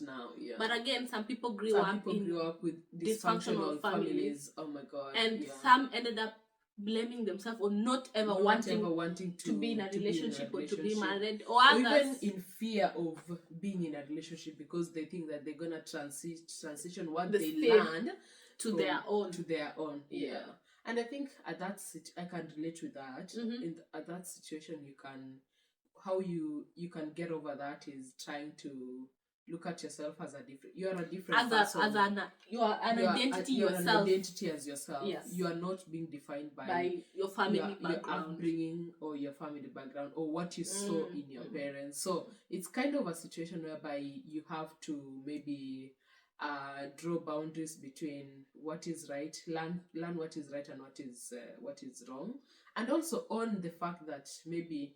now. Yeah. But again, some people grew up with dysfunctional families. Oh my God. And some ended up blaming themselves or not ever wanting to be in a relationship or to be married, or even in fear of being in a relationship because they think that they're gonna transition what they learned to their own. Yeah. And I think at that I can relate with that. At that situation, you can get over that is trying to look at yourself as you are a different person. You are an identity yourself. An identity as yourself. Yes. You are not being defined by your family background, your upbringing, or your family background, or what you saw in your parents. So it's kind of a situation whereby you have to maybe draw boundaries between what is right, learn what is right and what is wrong, and also own the fact that maybe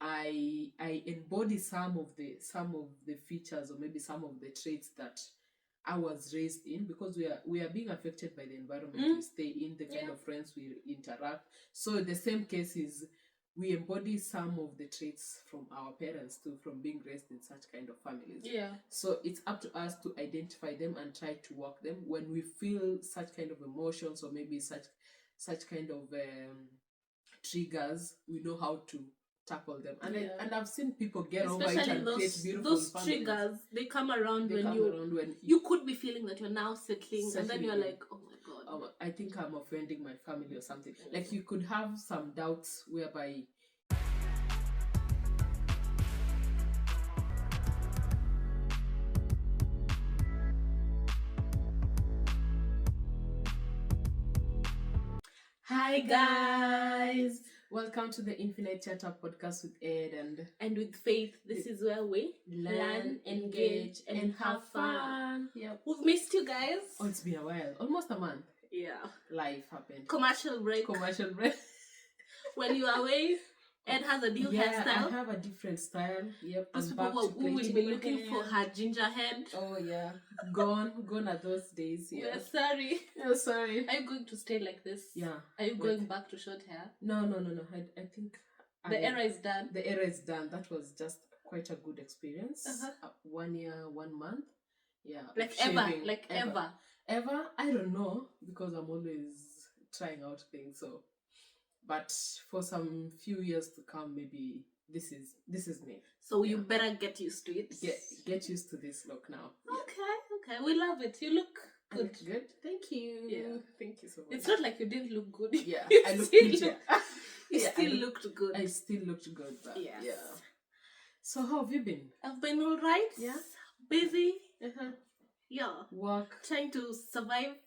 I embody some of the features or maybe some of the traits that I was raised in, because we are being affected by the environment we stay in, the kind of friends we interact. So the same case is we embody some of the traits from our parents too, from being raised in such kind of families. Yeah. So it's up to us to identify them and try to work them when we feel such kind of emotions or maybe such kind of triggers. We know how to tackle them, and I've seen people get over it and create beautiful those families. Triggers, they come around when you could be feeling that you're now settling and then you're like, oh my God, I think I'm offending my family or something. Like you could have some doubts whereby Hi guys, welcome to the Infinite Theatre podcast with Ed and with Faith. This is where we learn, engage, and have fun. Yep. We've missed you guys. Oh, it's been a while, almost a month. Yeah. Life happened. Commercial break. When you are away, Ed has a new hairstyle. I have a different style. Yep. Those people who will be looking for her ginger head. Oh yeah. Gone are those days. Yeah. We're sorry. You're sorry. Are you going to stay like this? Yeah. Are you going back to short hair? No. I think the era is done. The era is done. That was just quite a good experience. 1 year, 1 month. Yeah. Like shaving, ever. Ever? I don't know, because I'm always trying out things. So, but for some few years to come, maybe this is me. So you better get used to it. Get used to this look now. Okay. We love it. You look good. Good. Thank you. Yeah. Thank you so much. It's not like you didn't look good. Yeah. I looked good. You still looked good. I still looked good. Yes. Yeah. So how have you been? I've been all right. Yeah. Busy. Yeah. Work. Trying to survive.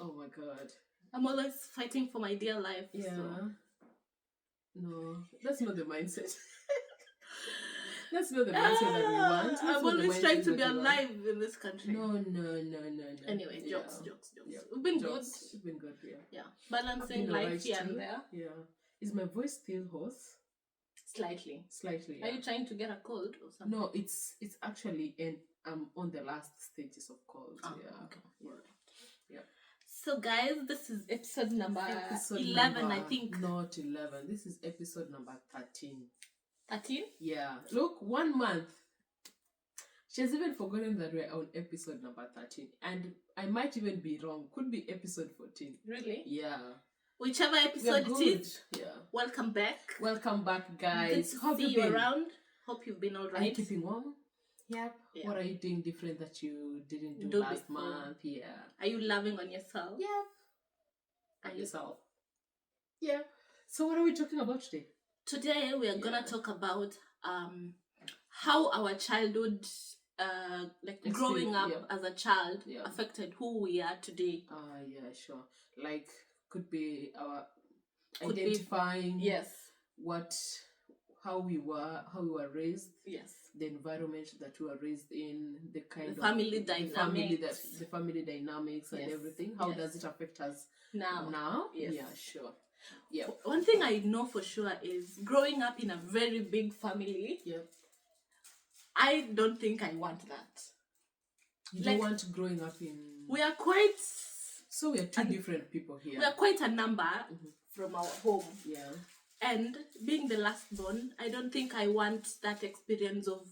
Oh my God. I'm always fighting for my dear life. Yeah. So. No, that's not the mindset. That's not the mindset that we want. I'm always trying to be alive in this country. No. Anyway, jokes. Yeah. We've been good. We've been good, yeah. Balancing life here and there. Yeah. Is my voice still hoarse? Slightly. Yeah. Are you trying to get a cold or something? No, it's actually, and I'm on the last stages of cold. Okay. Yeah. Yeah. So guys, this is episode number 11, I think. Not 11. This is episode number 13. 13? Yeah. Look, 1 month. She has even forgotten that we're on episode number 13. And I might even be wrong. Could be episode 14. Really? Yeah. Whichever episode it is. Yeah. Welcome back. Welcome back, guys. Good to see you around. Hope you've been all right. Are you keeping warm? Yep. Yeah. What are you doing different that you didn't do last month? Yeah. Are you loving on yourself? Yeah. And yourself. Yeah. So what are we talking about today? Today we are gonna talk about how our childhood, growing up as a child, affected who we are today. Yeah, sure. Like could be our identifying. How we were raised. Yes. The environment that we were raised in, the kind of family dynamics. The family dynamics and everything. How does it affect us now? Yes. Yeah, sure. Yeah. One thing I know for sure is growing up in a very big family. Yeah. I don't think I want that. You don't want growing up in... We are quite... So we are two different people here. We are quite a number from our home. Yeah. And being the last born, I don't think I want that experience of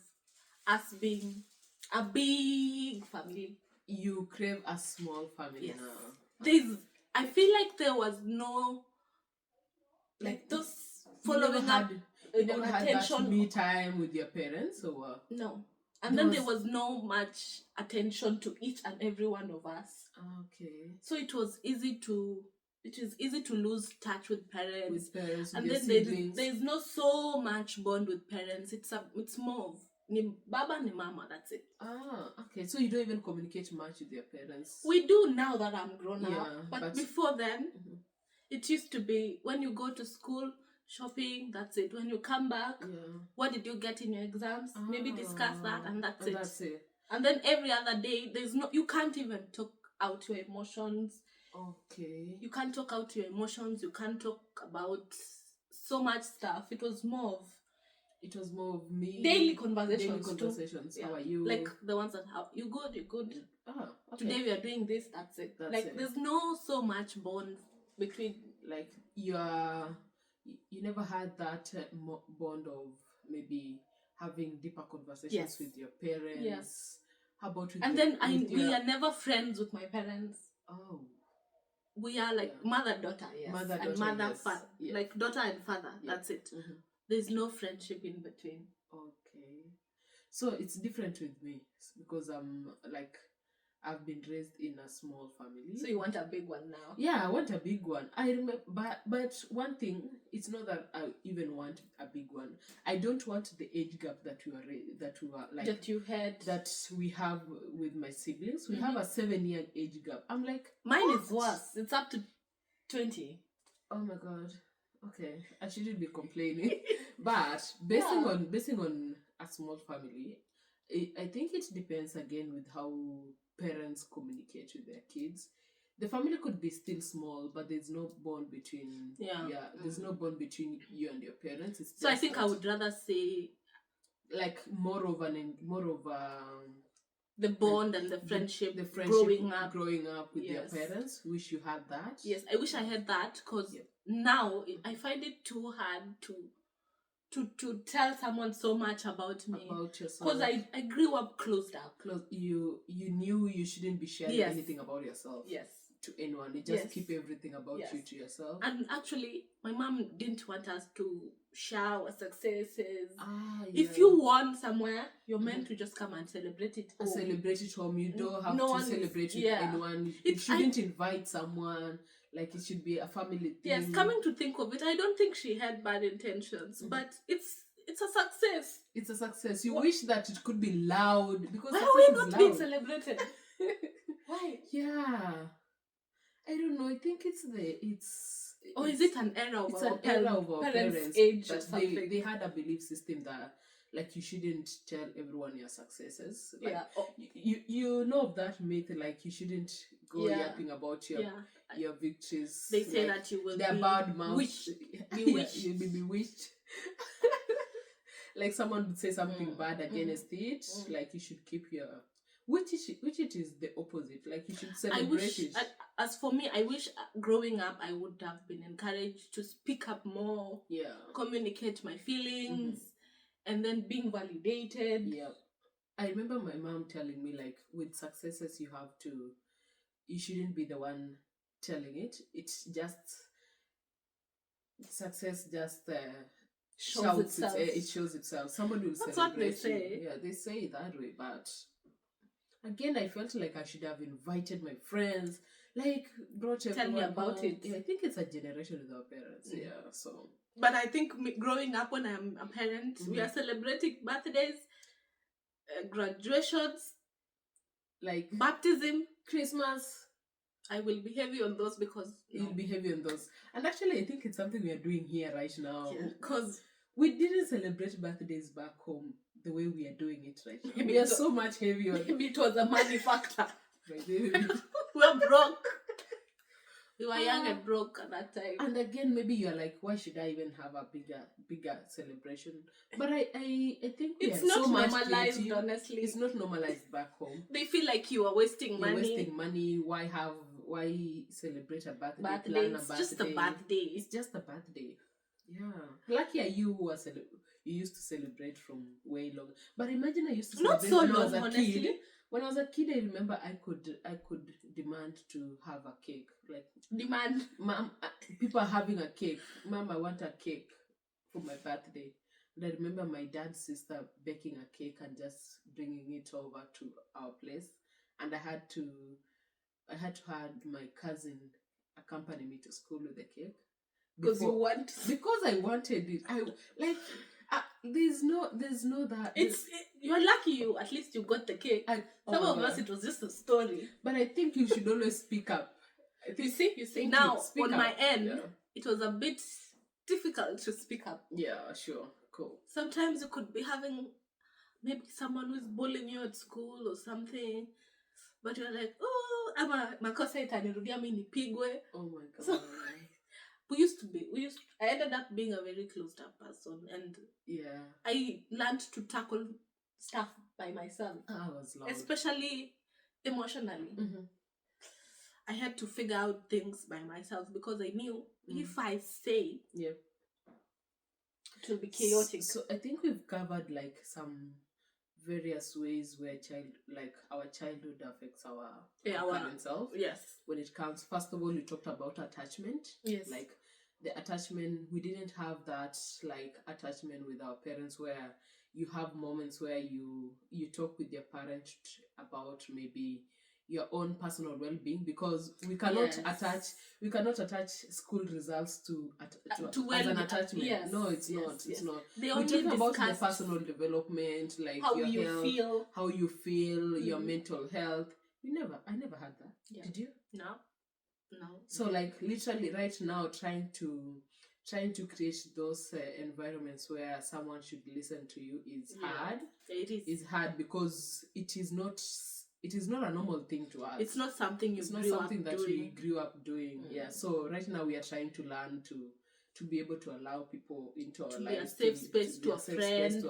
us being a big family. You crave a small family now. I feel like there was no like those following up. You never had that me time with your parents, or no. And then there was no much attention to each and every one of us. Okay. So it is easy to lose touch with parents. And then there's not so much bond with parents. It's more of ni baba ni mama, that's it. Okay. So you don't even communicate much with your parents? We do now that I'm grown up. But before then, it used to be when you go to school, shopping, that's it. When you come back, what did you get in your exams? Maybe discuss that, and that's it. And then every other day, you can't even talk out your emotions. Okay. You can't talk out your emotions. You can't talk about so much stuff. It was more of me. Daily conversations. How are you? Like the ones that you good. Okay. Today we are doing this. That's it. There's no so much bond between. Like you never had that bond of maybe having deeper conversations with your parents. Yes. How about with we are never friends with my parents. Oh. We are like mother-daughter, yes. Mother-daughter, father. Like daughter and father, that's it. Mm-hmm. There's no friendship in between. Okay. So it's different with me because I've been raised in a small family. So you want a big one now? Yeah, I want a big one. I remember, but one thing, it's not that I even want a big one. I don't want the age gap that we have with my siblings. We have a 7-year age gap. I'm like, mine is worse. It's up to 20. Oh my god. Okay, I shouldn't be complaining. But basing on a small family, I think it depends again with how parents communicate with their kids. The family could be still small, but there's no bond between there's no bond between you and your parents. So I think I would rather say like more of the bond and the friendship growing up with your parents. Wish you had that. Yes, I wish I had that because now I find it too hard to tell someone so much about me. About yourself. Because I grew up closed up. You knew you shouldn't be sharing anything about yourself. Yes. To anyone. You just keep everything about you to yourself. And actually, my mom didn't want us to share our successes. If you won somewhere, you're meant to just come and celebrate it home. Celebrate it home. You don't have to celebrate with anyone. You shouldn't invite someone. Like it should be a family thing. Yes, coming to think of it, I don't think she had bad intentions, but it's a success. It's a success. You wish that it could be loud because why are we not being celebrated? Why? Yeah. I don't know. I think it's or is it an error of our parents' age or something? They had a belief system that like you shouldn't tell everyone your successes. Like, you know of that myth, like you shouldn't go yapping about your victories. They say that you will be bad mouths. Bewitched. You'll be bewitched. Like someone would say something bad against it. Like you should keep your which it is the opposite. Like you should celebrate it. As for me, I wish growing up I would have been encouraged to speak up more. Yeah. Communicate my feelings, and then being validated. Yeah. I remember my mom telling me like with successes you shouldn't be the one telling it. It's just success just shouts itself. It shows itself. Somebody will celebrate. That's what they say. Yeah, they say it that way. But again, I felt like I should have invited my friends, like brought everyone. Tell me about it. Yeah, I think it's a generation with our parents. Yeah, so. But I think growing up when I'm a parent, we are celebrating birthdays, graduations, like baptism, Christmas. I will be heavy on those because you'll be heavy on those. And actually, I think it's something we are doing here right now. Because we didn't celebrate birthdays back home the way we are doing it right now. We are so much heavy on. Maybe it was a money factor. We're broke. We were young and broke at that time. And again, maybe you're like, why should I even have a bigger celebration? But I think it's not so normalized, honestly. It's not normalized back home. They feel like you are wasting money. You're wasting money. Why celebrate a birthday? It's just a birthday. It's just a birthday. Lucky are you who you used to celebrate from way long. But imagine I used to celebrate not so long, honestly. Kid. When I was a kid, I remember I could demand to have a cake. Like demand, Mom, people are having a cake. Mom, I want a cake for my birthday. And I remember my dad's sister baking a cake and just bringing it over to our place. And I had to have my cousin accompany me to school with the cake. Because I wanted it. I like. There's no that. You're lucky you at least you got the cake. Some of us it was just a story. But I think you should always speak up. You see now on my end, it was a bit difficult to speak up. Yeah, sure, cool. Sometimes you could be having maybe someone who's bullying you at school or something, but you're like, oh, makosa itanirudia mimi nipigwe. Oh my god. So, I ended up being a very closed up person, and I learned to tackle stuff by myself. I was loud. Especially emotionally. Mm-hmm. I had to figure out things by myself because I knew if I say it will be chaotic. So I think we've covered like some various ways where our childhood affects our current self. Yes. When it comes, first of all, you talked about attachment. Yes. Like the attachment, we didn't have that like attachment with our parents where you have moments where you talk with your parent about maybe your own personal well-being, because we cannot attach school results to as an attachment. Yes. No, it's not. It's not. We're talking about the personal development, like how your you health, feel, how you feel, your mental health. I never had that. Yeah. Did you? No. So like literally right now, trying to create those environments where someone should listen to you is hard. It is. It's hard because it is not a normal thing to us. It's not something you grew up doing. Yeah. So right now we are trying to learn to be able to allow people into our lives, to be a safe space to a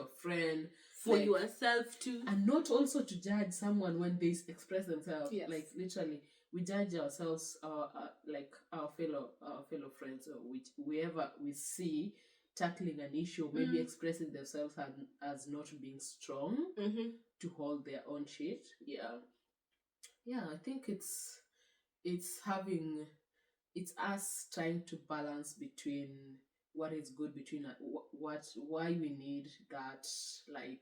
friend, for yourself too, and not also to judge someone when they express themselves. Yes. Like literally, we judge ourselves, our fellow friends, or whoever we see tackling an issue, maybe expressing themselves as not being strong to hold their own shit. I think it's us trying to balance between what is good, between why we need that like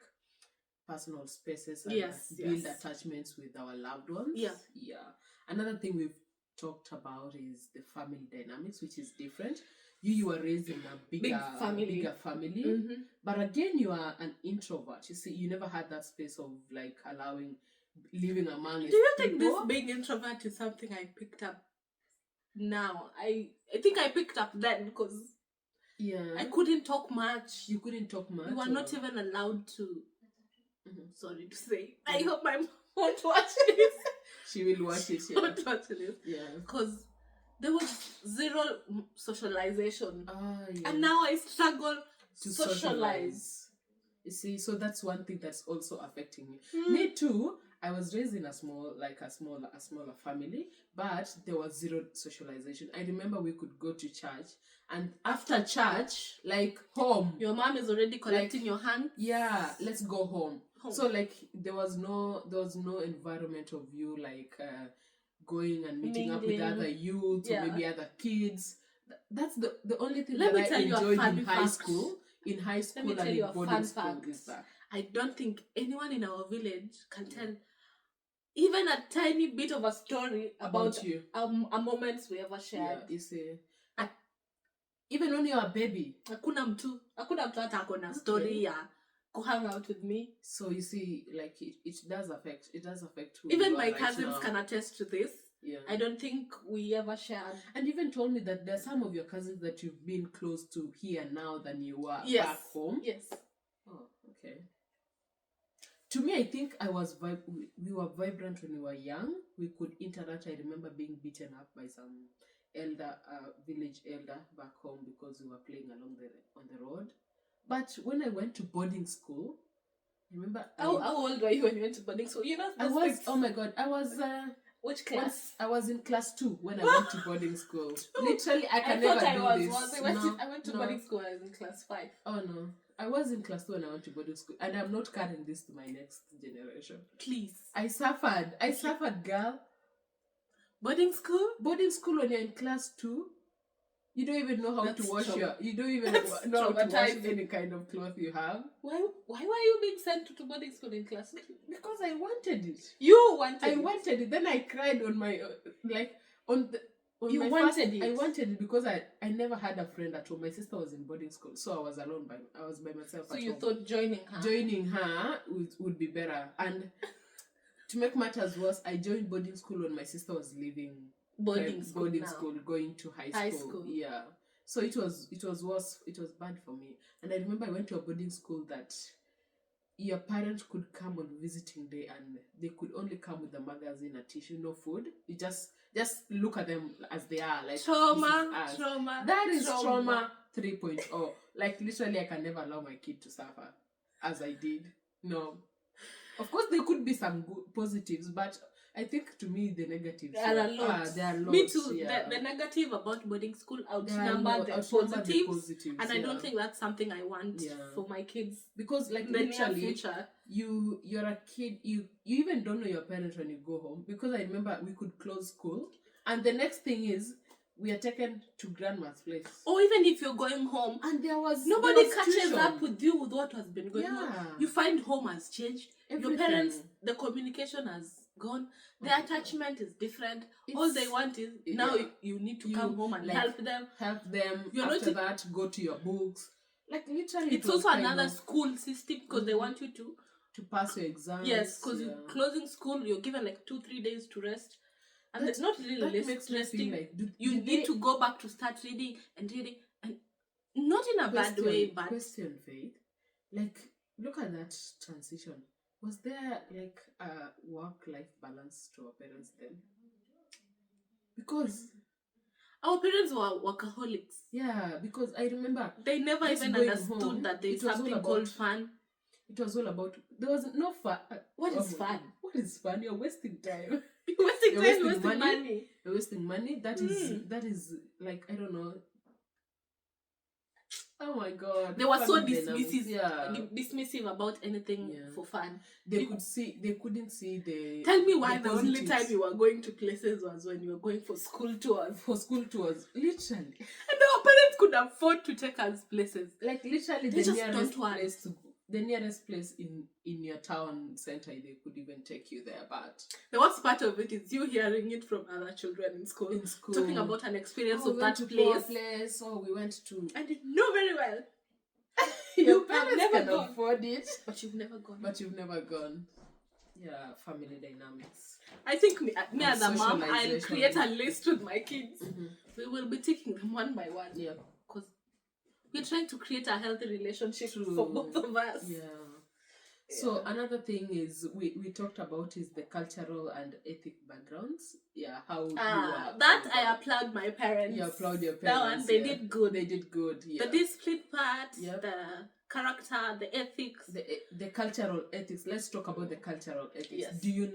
personal spaces and build attachments with our loved ones. Another thing we've talked about is the family dynamics, which is different. You were raised in a bigger family. But again, you are an introvert. You see, you never had that space of like living among people. Do you think this being introvert is something I picked up now? I think I picked up then because I couldn't talk much. You couldn't talk much. We were not even allowed to. Sorry to say. I hope my mom won't watch this. She will watch it. She won't watch this. Because there was zero socialization. And now I struggle to socialize. You see, so that's one thing that's also affecting me. Me too. I was raised in a smaller family, but there was zero socialization. I remember we could go to church, and after church, like home. Your mom is already collecting your hand. Yeah, let's go home. So like there was no environment of you like going and meeting up with other youth or maybe other kids. That's the only thing that I enjoyed in high school. In high school and in boarding school is that I don't think anyone in our village can tell even a tiny bit of a story about you. A moments we ever shared. You see. Even when you're a baby. Hakuna mtu hata akona story ya hang out with me. So you see, like it does affect who even my cousins can attest to this. I don't think we ever shared. And even told me that there are some of your cousins that you've been close to here now than you were back home. Yes. Oh, okay. To me, I think we were vibrant when we were young. We could interact. I remember being beaten up by some village elder back home because we were playing on the road. But when I went to boarding school, I remember... How old were you when you went to boarding school? Oh my God, I was Which class? I was in class 2 when I went to boarding school. Literally, I can never do this. I went to boarding school when I was in class 5. Oh no. I was in class 2 when I went to boarding school, and I'm not carrying this to my next generation. Please. I suffered, girl. Boarding school when you're in class 2, you don't even know how to wash you don't even know how to wash any kind of cloth you have. Why were you being sent to boarding school in class 2? Because I wanted it. You wanted I wanted it. Then I cried on my you wanted it. I wanted it because I never had a friend at home. My sister was in boarding school, so I was by myself. So you thought joining her would be better. And to make matters worse, I joined boarding school when my sister was leaving boarding school, going to high school. Yeah. So it was worse. It was bad for me. And I remember I went to a boarding school that your parents could come on visiting day, and they could only come with a magazine, a tissue, no food. You just look at them as they are, like trauma. That is trauma 3.0. Like literally, I can never allow my kid to suffer as I did. No, of course there could be some good positives, but I think to me the negatives there are lots. Me too. Yeah. The negative about boarding school outnumber the positives, and I don't think that's something I want for my kids, because like literally you're a kid, you even don't know your parents when you go home, because I remember we could close school and the next thing is we are taken to grandma's place. Or even if you're going home and nobody catches up with you with what has been going on. You find home has changed. Everything. Your parents, the communication has gone. The attachment is different. All they want is now you need to come home and help them. You're after that, go to your books. Like literally, it's also another school system, because they want you to pass your exams. Yes, because closing school, you're given like 2-3 days to rest, and it's not really resting. Like, you need to go back to start reading, and not in a bad way. But question, Faith, like look at that transition. Was there like a work-life balance to our parents then? Because our parents were workaholics. Yeah, because I remember they never even understood that there's something called fun. It was all about, there was no fun. What is fun? What is fun? You're wasting time. You're wasting money. You're wasting money. That is like, I don't know. Oh my God. They were so dismissive about anything for fun. They couldn't see the... Tell me why the only time you were going to places was when you were going for school tours. Literally. And our parents could afford to take us places. Like literally the nearest place in your town center, they could even take you there. But the worst part of it is you hearing it from other children in school. Talking about an experience of that place. We went to... I didn't know very well. Your parents can afford it. But you've never gone. Yeah, family dynamics. I think me as a mom, I'll create a list with my kids. Mm-hmm. We will be taking them one by one. Yeah. Because we're trying to create a healthy relationship for both of us. Yeah. So another thing is we talked about is the cultural and ethic backgrounds. Yeah, how I applaud my parents. You applaud your parents. That one, they did good. They did good. Yeah. The discipline part, the character, the ethics, the cultural ethics. Let's talk about the cultural ethics. Yes. Do you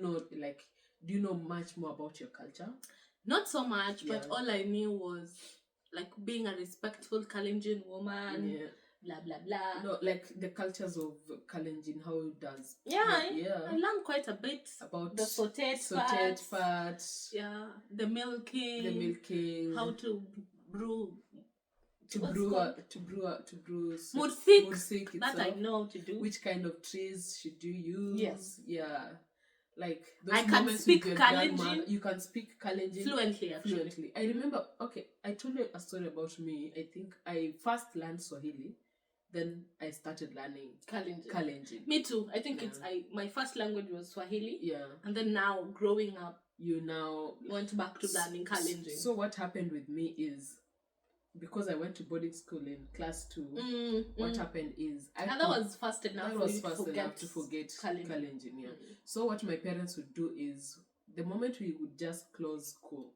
know much more about your culture? Not so much, but all I knew was like being a respectful Kalenjin woman. Yeah. Blah blah blah. No, like the cultures of Kalenjin, how it does. I learned quite a bit about the sauteed part. Yeah, the milking. How to brew. To brew mursik. That I know to do. Which kind of trees should you use? Yes. Yeah. Like those I can speak Kalenjin. You can speak Kalenjin fluently. Actually. I remember. Okay, I told you a story about me. I think I first learned Swahili, then I started learning Kalenjin. Me too. I think my first language was Swahili. Yeah. And then now growing up, you now went back to learning Kalenjin. So what happened with me is, because I went to boarding school in class 2, what happened is... that was fast enough to forget Kalenjin. Yeah. So what my parents would do is, the moment we would just close school,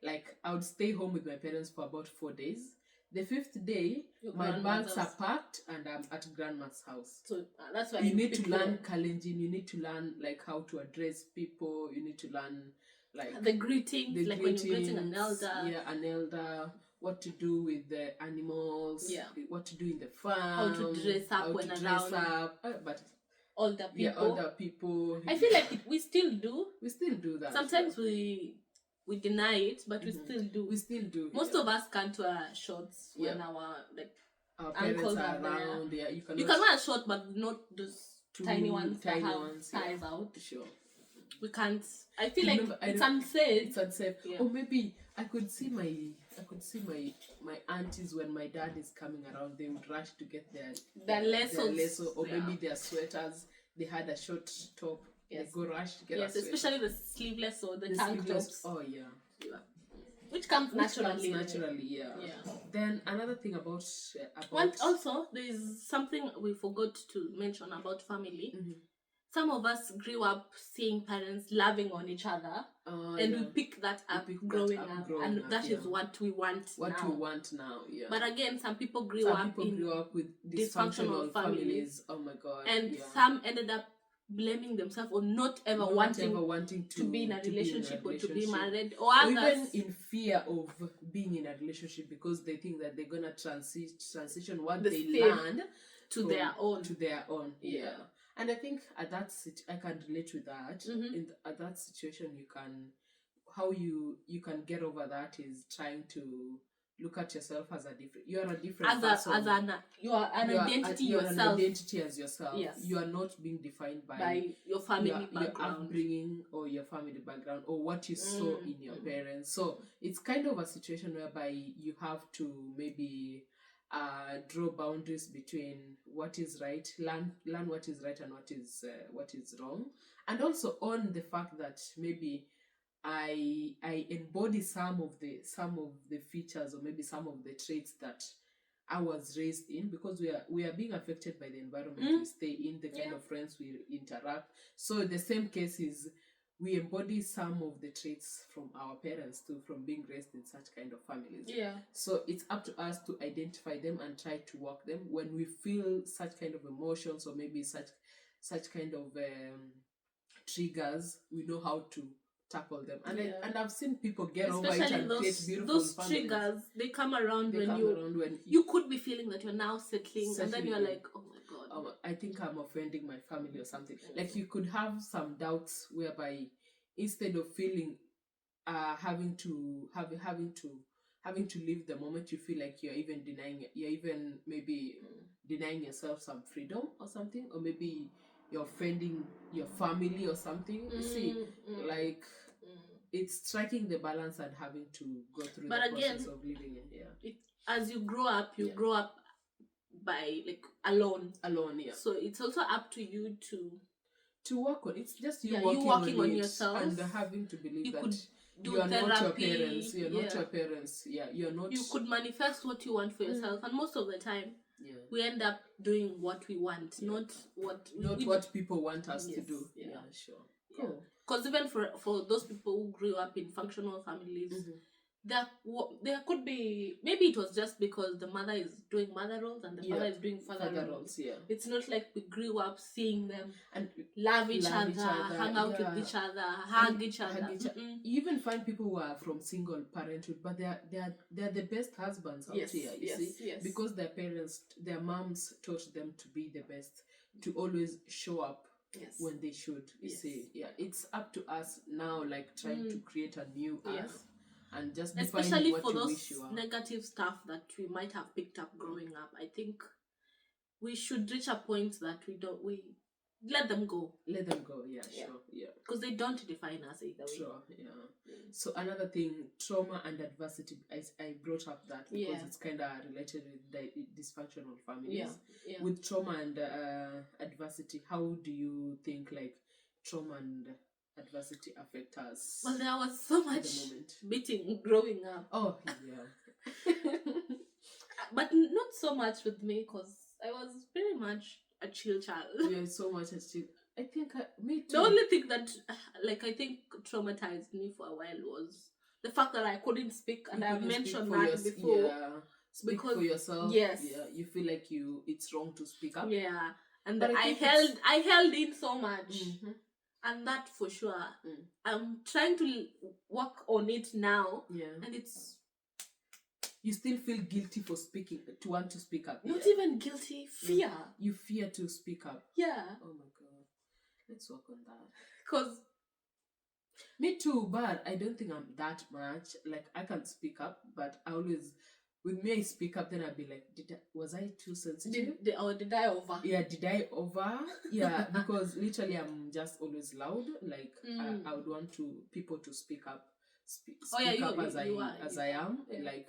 like I would stay home with my parents for about 4 days. The 5th day, my bags are packed and I'm at grandma's house. So that's why you need to learn Kalenjin. You need to learn like how to address people. You need to learn like the greetings, like when you're greeting an elder. Yeah, an elder. What to do with the animals. Yeah. What to do in the farm. How to dress up when around. But older people. Yeah, older people. I feel like we still do. We still do that. Sometimes we deny it, but we still do. We still do. Most of us can't wear shorts when our uncles are around. Yeah, you can wear a short, but not those tiny ones that have ties out. Sure. We can't. I feel like it's unsafe. It's unsafe. Yeah. Or maybe I could see my aunties when my dad is coming around. They would rush to get their leso, or maybe their sweaters. They had a short top. Yes. They go rush to get a sweater. Especially the sleeveless or the tank tops. Oh yeah. Which comes naturally. Yeah. Then another thing about also there is something we forgot to mention about family. Mm-hmm. Some of us grew up seeing parents loving on each other, and we pick that up growing up, and that is what we want now. Yeah. But again, some people grew up with dysfunctional families. Oh my God. And some ended up blaming themselves or not ever wanting to be in a relationship or to be married, or even in fear of being in a relationship because they think that they're gonna transition what they learned to their own. Yeah. And I think at that I can relate with that. Mm-hmm. At that situation, you can get over that is trying to look at yourself as you are a different person. You are an identity yourself. An identity as yourself. Yes. You are not being defined by your family background, your upbringing, or your family background, or what you saw in your parents. So it's kind of a situation whereby you have to maybe draw boundaries between what is right, learn what is right and what is wrong, and also on the fact that maybe I embody some of the features or maybe some of the traits that I was raised in, because we are being affected by the environment we stay in, the kind of friends we interact. So the same case is we embody some of the traits from our parents too, from being raised in such kind of families. Yeah. So it's up to us to identify them and try to work them. When we feel such kind of emotions or maybe such kind of triggers, we know how to tackle them. And I've seen people get over it and create beautiful those families. Triggers, they come around when you could be feeling that you're now settling and then you're like, oh my God, I think I'm offending my family or something. Like you could have some doubts whereby instead of feeling having to live the moment, you feel like you're even denying yourself some freedom or something, or maybe you're offending your family or something. You see, like it's striking the balance and having to go through the process of living it. As you grow up, grow up by alone. Yeah. So it's also up to you to work on. It's just you working on yourself and having to believe that you are not your parents. You're not your parents. Yeah, you're not. You could manifest what you want for yourself, and most of the time, we end up doing what we want, not what people want us to do. Yeah, sure. Cool. Because even for those people who grew up in functional families, there could be, maybe it was just because the mother is doing mother roles and the father is doing father roles. Yeah. It's not like we grew up seeing them and love each other, hang out with each other, hug each other. You even find people who are from single parenthood, but they're the best husbands out here. You see, because their moms taught them to be the best, to always show up when they should. You see, it's up to us now, like trying to create a new us. And just especially what for you those wish you are. negative stuff that we might have picked up growing up, I think we should reach a point that we let them go. Sure, yeah. Because they don't define us either way. Sure, yeah. So another thing, trauma and adversity. I brought up that because it's kind of related with dysfunctional families. Yeah. With trauma and adversity, how do you think trauma and adversity affect us? Well, there was so much beating growing up. Oh, yeah. But not so much with me, because I was pretty much a chill child. Yeah, so much a chill. I think me too. The only thing that I think traumatized me for a while was the fact that I couldn't speak, and I've mentioned that before. Yeah. Speak for yourself. Yes. Yeah. You feel like it's wrong to speak up. Yeah. And I held in so much. Mm-hmm. And that for sure. I'm trying to work on it now. Yeah. And it's... You still feel guilty for to want to speak up. Not even guilty, fear. You fear to speak up. Yeah. Oh my God. Let's work on that. Because... Me too, but I don't think I'm that much. Like, I can speak up, but I always... With me, I speak up, then I'll be like, was I too sensitive? Did I over? Yeah, did I over? Yeah, because literally I'm just always loud. Like, I would want people to speak up. Speak up as I am. Yeah. Like,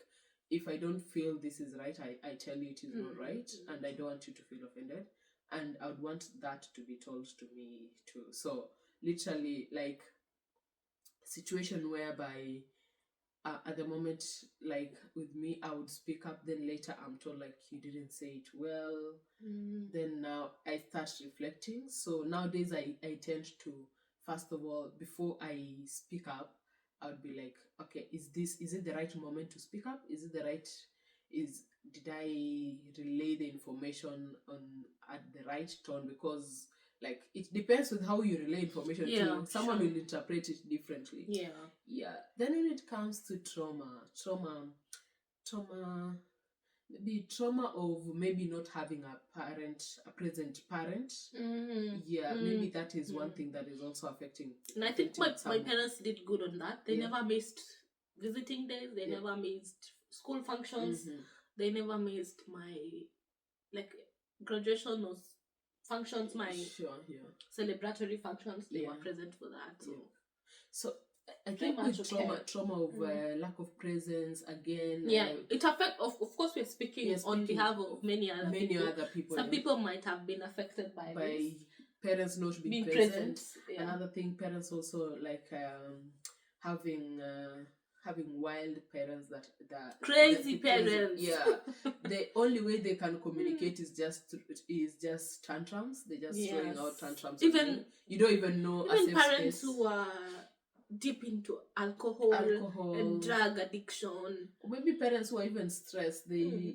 if I don't feel this is right, I tell you it is not right. And I don't want you to feel offended. And I would want that to be told to me too. So, literally, like, situation whereby... at the moment, like with me, I would speak up, then later I'm told like you didn't say it well. Then now I start reflecting. So nowadays I tend to, first of all, before I speak up, I would be like, okay, is it the right moment to speak up? Is it the right, did I relay the information at the right tone? Because like it depends with how you relay information too. Someone will interpret it differently. Yeah. Then when it comes to trauma, maybe trauma of maybe not having a present parent. Maybe that is one thing that is also affecting. And I think my parents did good on that. They never missed visiting days. They never missed school functions. They never missed my graduation or functions, my celebratory functions. They were present for that. So I think with trauma of lack of presence again. It affects. Of course, we're speaking on behalf of many other people. Some people might have been affected by this. Parents not being present. Another thing, parents also like having wild parents that crazy parents. The only way they can communicate is just tantrums. They're just throwing out tantrums. Even you don't even know. Even parents who are deep into alcohol and drug addiction. Maybe parents who are even stressed. They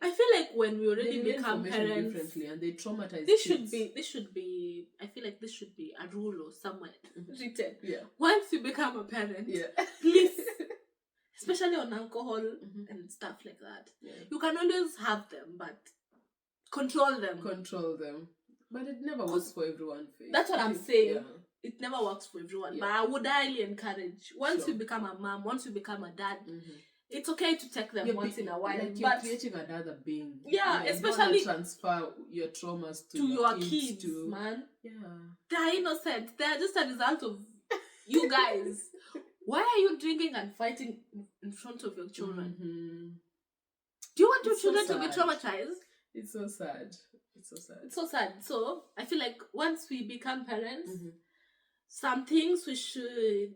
I feel like when we already become parents differently and they traumatize this kids. should be I feel like this should be a rule or somewhere written. Yeah. Once you become a parent, please, especially on alcohol and stuff like that. You can always have them, but control them. But it never works for everyone. That's what I'm saying. It never works for everyone. But I would highly encourage, once you become a mom, once you become a dad, it's okay to take them once in a while. Like you're creating another being. Especially you transfer your traumas to your kids, man. They're innocent. They're just a result of you guys. Why are you drinking and fighting in front of your children? Do you want your children to be traumatized? It's so sad. So I feel like once we become parents, some things we should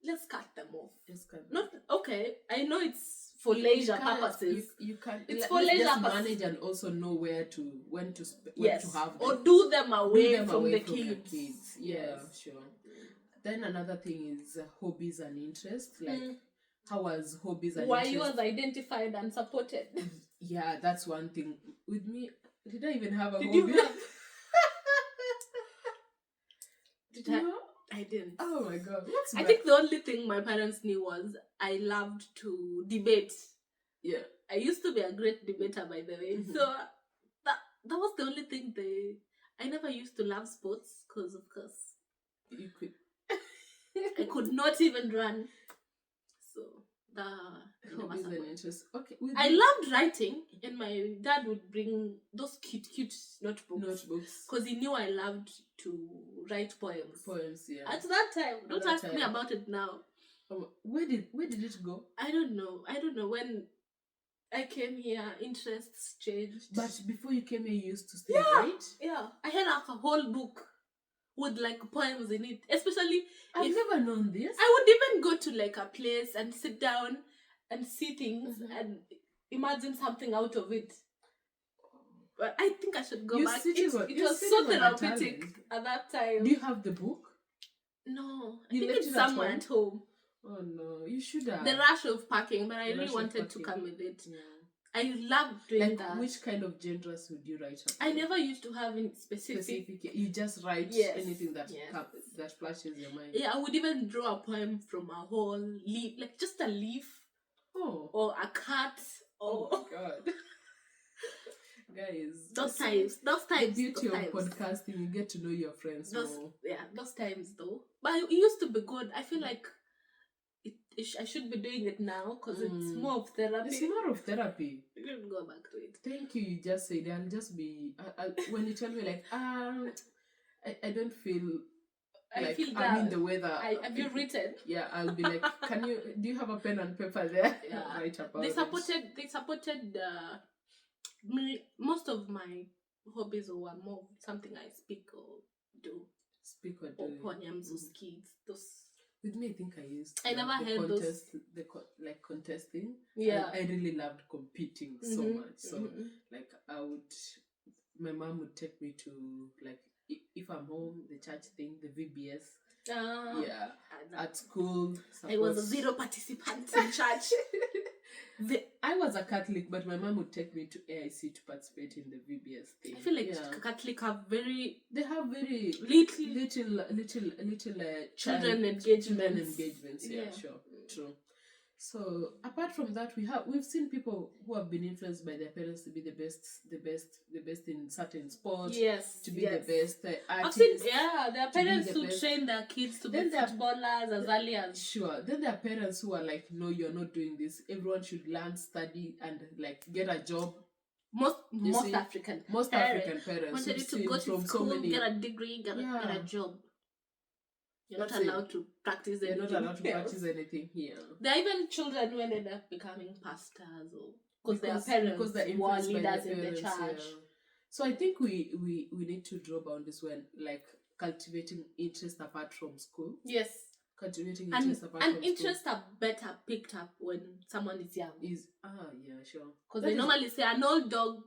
let's cut them off. I know it's for leisure purposes. You can. It's for leisure purposes. Manage and also know when to have them. Or do them away from the kids. Yeah, sure. Then another thing is hobbies and interests. Like how was hobbies and interests? Why you was identified and supported? Yeah, that's one thing. With me, did I even have a hobby? You have? I didn't. Oh my God. I think the only thing my parents knew was I loved to debate. Yeah. I used to be a great debater, by the way. So that was the only thing I never used to love sports because, of course, you could. I could not even run. So was an interest. Okay. I loved writing, and my dad would bring those cute notebooks because he knew I loved to write poems. At that time, don't ask me about it now. Where did it go? I don't know. When I came here, interests changed. But before you came here, you used to still write? Yeah. I had a whole book with poems in it. Especially I've never known this. I would even go to a place and sit down and see things and imagine something out of it. But I think I should go back. It was so therapeutic at that time. Do you have the book? No. I think it's somewhere at home. Oh no, you should have. The rush of packing, but I really wanted to come with it. I love doing that. Which kind of genres would you write about? I never used to have any specific. You just write anything that that flashes your mind. Yeah, I would even draw a poem from a whole leaf, like just a leaf. Oh. Or a cat. Oh my god. Guys. Those times. The beauty of podcasting, you get to know your friends more. Yeah, those times though. But it used to be good. I feel like I should be doing it now because it's more of therapy. It's more of therapy. You can go back to it. Thank you. You just said I'll just be. When you tell me like I don't feel. I feel that I'm in the weather. Have you written? Yeah, I'll be like, do you have a pen and paper there? Yeah. Write about They supported me. Most of my hobbies were more something I speak or do. Or poems or skits. Those. With me, I think I used. I never heard those. Like contesting. Yeah. I really loved competing so much. So like my mom would take me to like if I'm home, the church thing, the VBS. Yeah. At school. I was a zero participant in church. I was a Catholic, but my mom would take me to AIC to participate in the VBS thing. I feel like Catholic have very little children engagements. Yeah, sure, true. So apart from that, we've seen people who have been influenced by their parents to be the best in certain sports. Yes, to be the best artists. I've seen, their parents who train their kids to be footballers as early as. Sure. Then there are parents who are like, no, you're not doing this. Everyone should learn, study, and like get a job. Most African parents wanted you to go to school, get a degree, get a job. You're not allowed to practice anything. You're not allowed to practice anything here. There are even children who ended up becoming pastors because their parents were leaders in the church. Yeah. So I think we need to draw boundaries when like cultivating interest apart from school. Yes. Cultivating interest apart from school. And interests are better picked up when someone is young. Yeah, sure. Because they normally say an old dog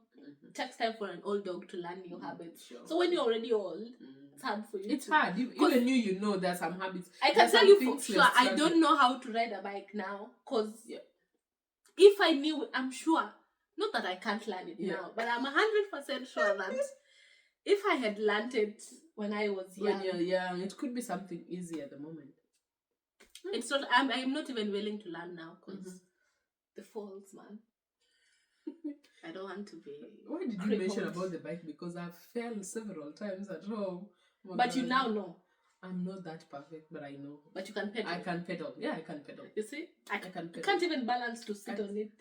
takes time for an old dog to learn new habits. Sure. So when you're already old, it's hard for you. It's hard. Even you know there's some habits. I can tell you for sure, I don't know how to ride a bike now. Because if I knew, I'm sure, not that I can't learn it now, but I'm 100% sure that if I had learned it when I was young. When you're young, it could be something easy at the moment. It's not. I'm not even willing to learn now because the falls, man. I don't want to be. Why did you mention about the bike? Because I've fell several times at home. But you now know. I'm not that perfect, but I know. But you can pedal. I can pedal. Yeah, I can pedal. You see? I can pedal. I can't even balance to sit on it.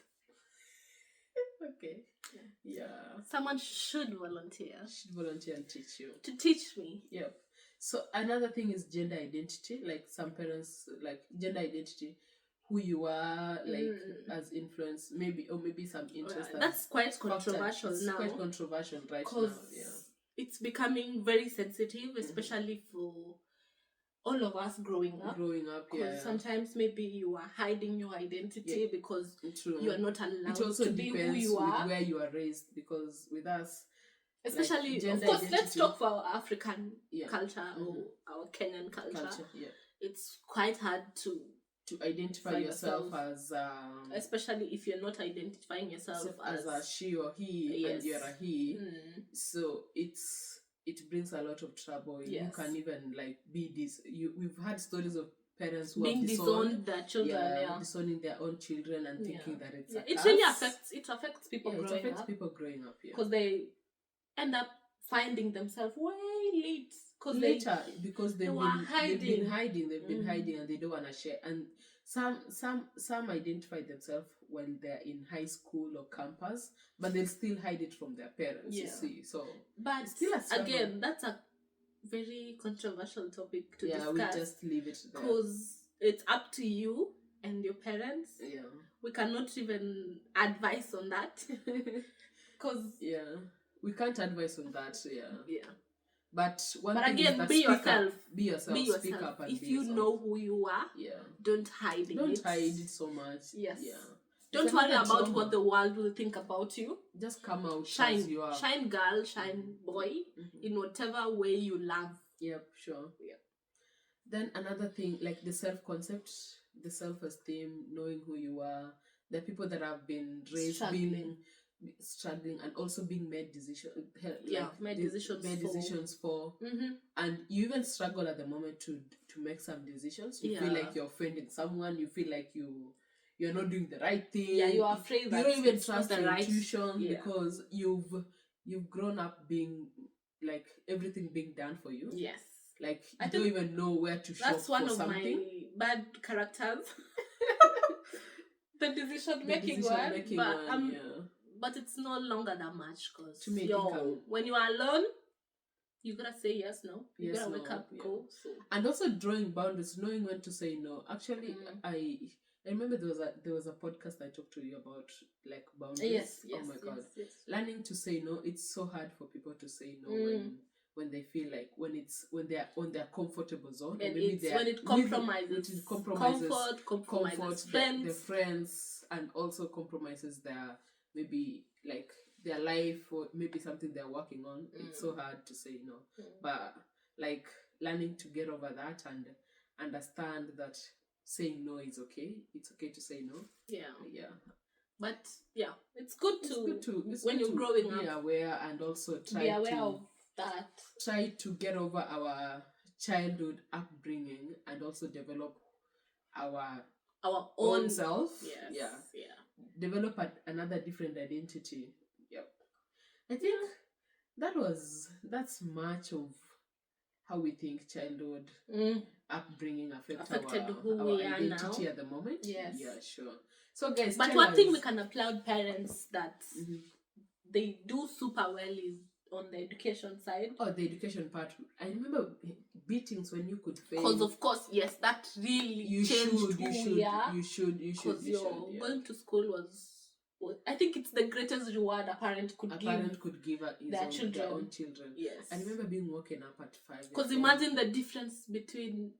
Okay. Yeah. Someone should volunteer. And teach you. To teach me. Yep. So another thing is gender identity. Like some parents, like gender identity, who you are, like as influence, maybe some interest. That's quite controversial now. It's quite controversial right now. Yeah. It's becoming very sensitive, especially for all of us growing up. Because sometimes maybe you are hiding your identity because you are not allowed to be who you are. Where you are raised, because with us, especially, like, of course, identity, let's talk for our African culture or our Kenyan culture. It's quite hard to identify yourself as especially if you're not identifying yourself as a she or he, and you're a he. So it brings a lot of trouble. You can even like be this. We've had stories of parents who being have disowned their children, disowning their own children and thinking that it's it really affects people growing up. It affects people growing up, because they end up finding themselves way late. Because they've been hiding, and they don't want to share. And some identify themselves when they're in high school or campus, but they'll still hide it from their parents. You see, so but still again, that's a very controversial topic to discuss. Yeah, we just leave it there because it's up to you and your parents. Yeah, we cannot even advise on that because we can't advise on that. Yeah. But again, be yourself. Be yourself. Speak up and if you know who you are, don't hide it. Don't hide it so much. Yes. Yeah. Don't worry about what the world will think about you. Just come out shine, as you are. Shine girl, shine boy, in whatever way you love. Yep, sure. Yeah. Then another thing, like the self-concept, the self-esteem, knowing who you are, There are people that have been raised struggling and also being made decisions for and you even struggle at the moment to make some decisions. You feel like you're offending someone, you feel like you're not doing the right thing. You're afraid you don't even trust your intuition because you've grown up being like everything being done for you. Yes. Like you don't even know where to shop for something. That's one of my bad characters. the decision making one. But it's no longer that much because when you are alone, you gotta say yes, no. You gotta wake up, go. So. And also drawing boundaries, knowing when to say no. Actually, I remember there was a podcast I talked to you about like boundaries. Yes, oh my god. Yes. Learning to say no, it's so hard for people to say no when they feel like when they're on their comfortable zone, and maybe when it compromises comfort, friends. Their friends, and also compromises their maybe like their life or maybe something they're working on. It's so hard to say no. But like learning to get over that and understand that saying no is okay. It's okay to say no. Yeah. But it's good to when you're growing up, be aware and also be aware of that. Try to get over our childhood upbringing and also develop our own self. Develop another different identity. I think that's much of how we think childhood upbringing affected our identity at the moment. Yes. Yeah, sure. So guys, but one thing we can applaud parents that they do super well is on the education side. Oh, the education part. I remember beatings when you could fail. Because of course, yes, that really changed You should. Because going to school was. I think it's the greatest reward a parent could give their own children. Yes. I remember being woken up at 5. Because imagine the difference between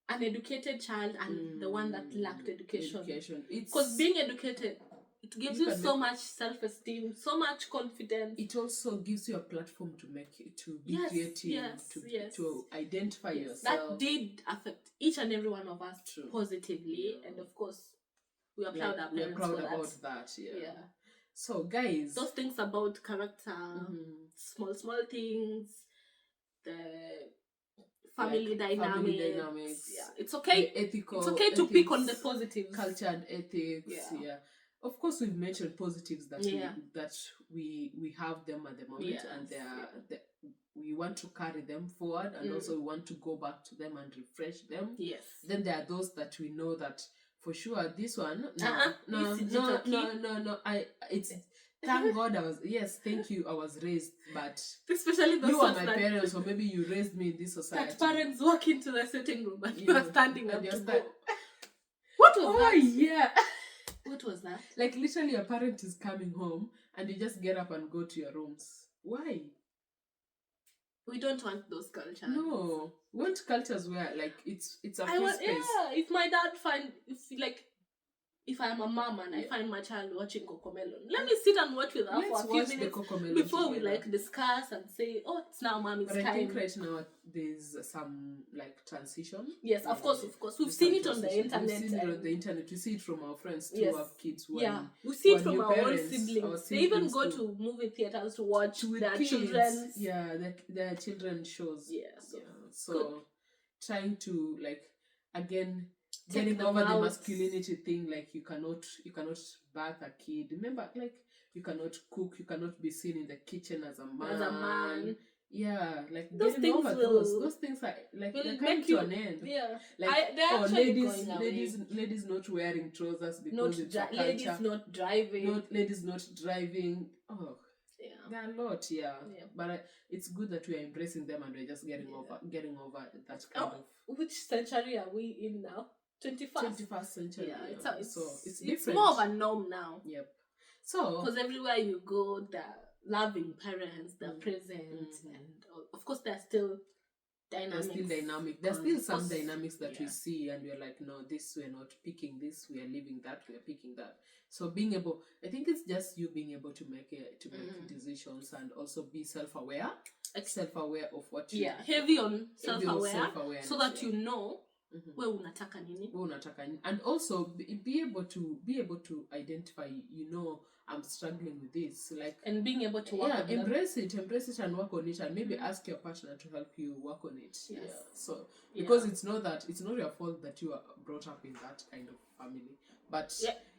an educated child and the one that lacked education. Because being educated, it gives you so much self-esteem, so much confidence. It also gives you a platform to be creative, to identify yourself. That did affect each and every one of us positively, and of course, we are proud our parents about that. Yeah. So, guys, those things about character, small things, the family dynamics. Yeah, it's okay. It's okay to pick on the positives. Culture and ethics. Yeah. Of course, we've mentioned positives that we have them at the moment, and we want to carry them forward, and also we want to go back to them and refresh them. Yes. Then there are those that we know that for sure this one. No. It's thank God thank you. I was raised, but especially those you are my parents, or maybe you raised me in this society. That parents walk into the sitting room and you are standing up to go. What was that? Yeah. What was that? Like literally a parent is coming home and you just get up and go to your rooms. Why? We don't want those cultures. No. We want cultures where like it's a free space. Yeah, if my dad if I'm a mom and I find my child watching Cocomelon, let me sit and watch with her for a few minutes before we discuss and say, oh, it's now mommy's time. I think right now there's some transition. Yes, of course. We've seen it on the internet. We've seen it on the internet. We see it from our friends who have kids who we see it from our own siblings. They even go to movie theaters to watch their children's. Their children's shows. So good. Trying to again getting over the masculinity thing, you cannot birth a kid. Remember, you cannot cook, you cannot be seen in the kitchen as a man. Yeah, those getting things over those things are they're coming to an end. Yeah, ladies not wearing trousers because it's a culture. Ladies not driving. Oh, yeah, there are a lot. Yeah. But it's good that we are embracing them and we're just getting over that kind of. Which century are we in now? 21st century. Yeah, it's more of a norm now. Yep. So because everywhere you go, the loving parents, they're present, and of course there's still dynamics. There's still some dynamics that we see, and we're like, no, this we're not picking. This we are leaving. That we are picking that. So I think it's just you being able to make decisions and also be self-aware of what you. Yeah, heavy on self-aware, so that you know we unataka nini, and also be able to identify, I'm struggling with this, like, and being able to work on embrace it and work on it, and maybe ask your partner to help you work on it. So because it's not your fault that you are brought up in that kind of family, but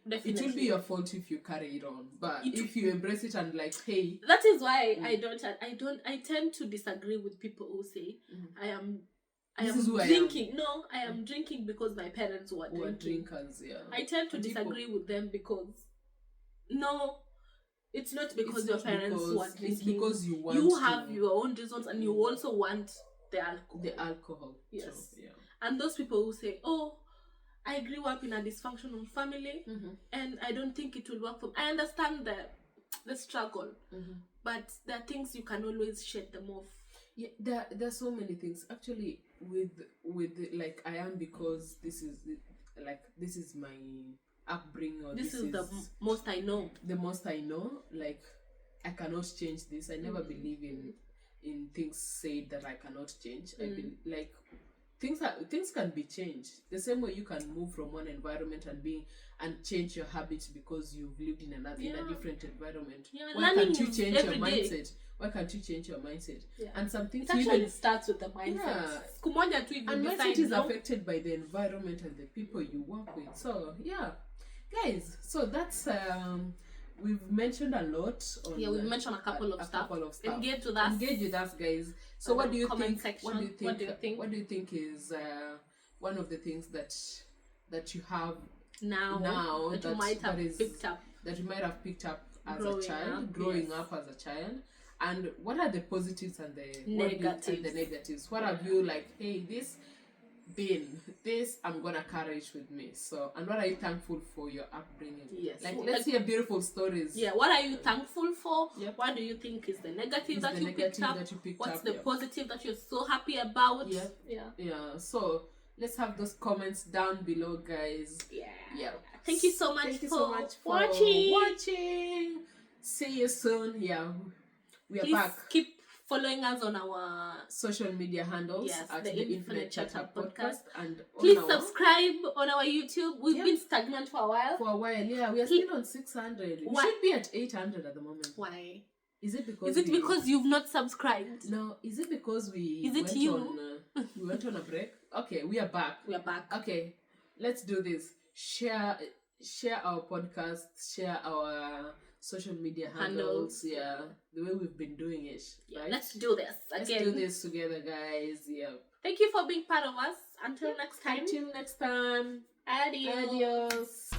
definitely. It will be your fault if you carry it on, but if you embrace it and like, hey, that is why I tend to disagree with people who say I am drinking. No, I am drinking because my parents were drinkers. I tend to disagree with them because no, it's not because your parents were drinking. It's because you have your own reasons, and you also want the alcohol. Yes. True. Yeah. And those people who say, oh, I grew up in a dysfunctional family, and I don't think it will work for me. I understand the struggle, but there are things you can always shed them off. Yeah, there are so many things actually with like, I am because this is my upbringing, or this is the most I know. The most I know, like, I cannot change this. I never believe in things said that I cannot change. I believe, like, things can be changed. The same way you can move from one environment and change your habits because you've lived in a different environment. Why can't you change your mindset? Why can't you change your mindset? And some things it starts with the mindset. And mindset is affected by the environment and the people you work with. So guys, so that's we've mentioned a lot on we've mentioned a couple of stuff. Engage with us, guys. So what do you think? What do you think is one of the things that you have now that you might have picked up as a child, growing up as a child? And what are the positives and the negatives? What have you, like, hey, this I'm gonna carry it with me? So, and what are you thankful for your upbringing? Yes, like, let's hear beautiful stories. What are you thankful for? What do you think is the negative that you picked up? What's the positive that you're so happy about? So let's have those comments down below, guys. Thank you so much for watching. See you soon. Please back. Keep following us on our social media handles at the Infinite Chatter Podcast. And please subscribe on our YouTube. We've been stagnant for a while. We are still on 600. We should be at 800 at the moment. Why? Is it because you've not subscribed? No. Is it because we went on a break? Okay, we are back. Okay, let's do this. Share our podcast. Share our social media handles, the way we've been doing it, right? Let's do this again. Let's do this together, guys. Thank you for being part of us. Until next time. Adios.